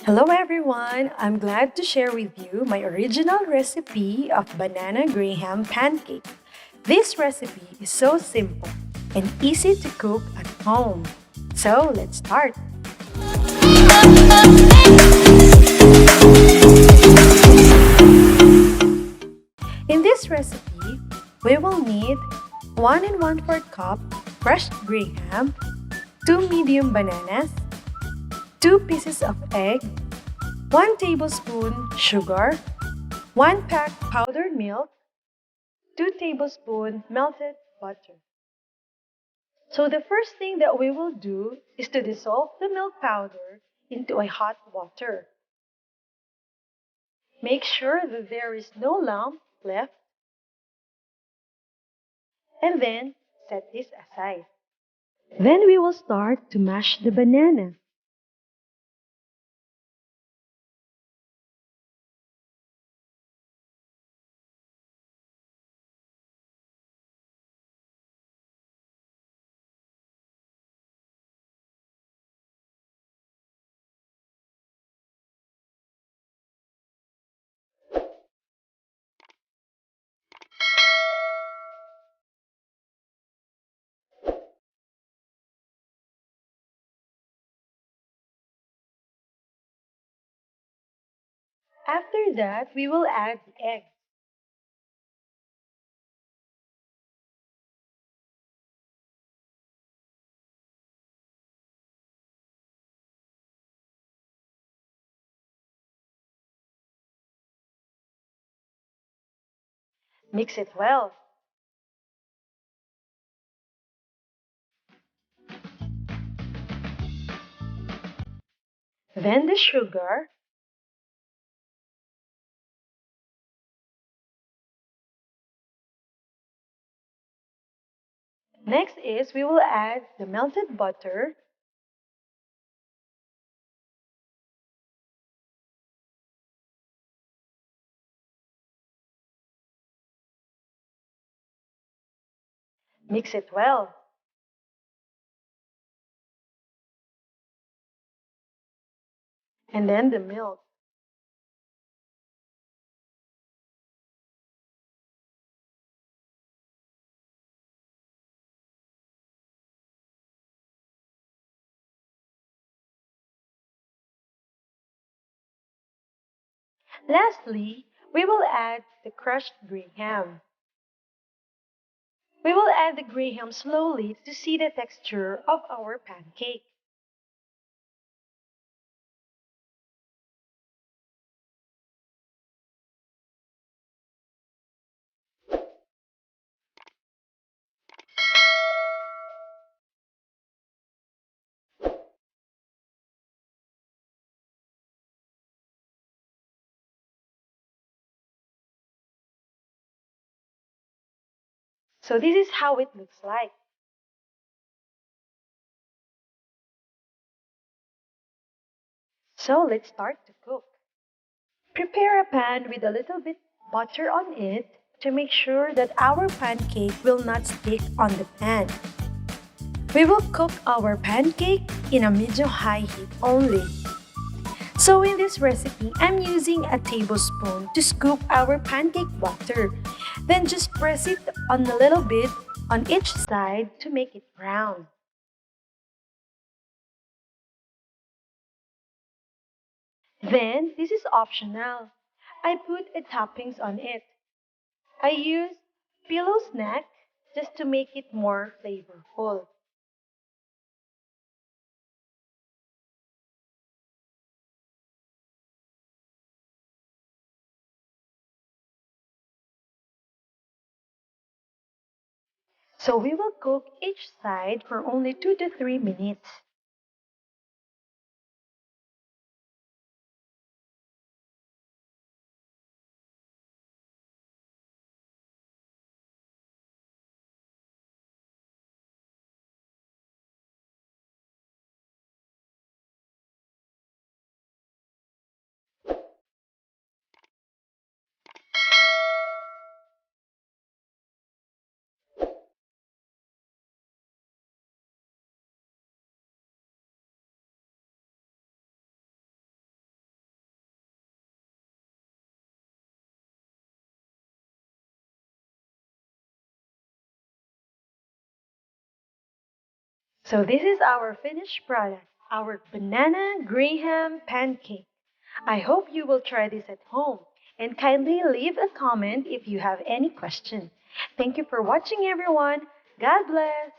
Hello everyone! I'm glad to share with you my original recipe of banana graham pancake. This recipe is so simple and easy to cook at home. So let's start! In this recipe, we will need 1 and 1/4 cup crushed graham, 2 medium bananas, 2 pieces of egg, 1 tablespoon sugar, 1 pack powdered milk, 2 tablespoons melted butter. So the first thing that we will do is to dissolve the milk powder into a hot water. Make sure that there is no lump left and then set this aside. Then we will start to mash the banana. After that, we will add the egg. Mix it well. Then the sugar. Next is we will add the melted butter. Mix it well. And then the milk. Lastly, we will add the crushed graham. We will add the graham slowly to see the texture of our pancake. So this is how it looks like. So let's start to cook. Prepare a pan with a little bit butter on it to make sure that our pancake will not stick on the pan. We will cook our pancake in a medium-high heat only. So in this recipe, I'm using a tablespoon to scoop our pancake batter. Then just press it on a little bit on each side to make it brown. Then, this is optional. I put a toppings on it. I use pillow snack just to make it more flavorful. So we will cook each side for only 2 to 3 minutes. So this is our finished product, our banana graham pancake. I hope you will try this at home and kindly leave a comment if you have any question. Thank you for watching everyone. God bless.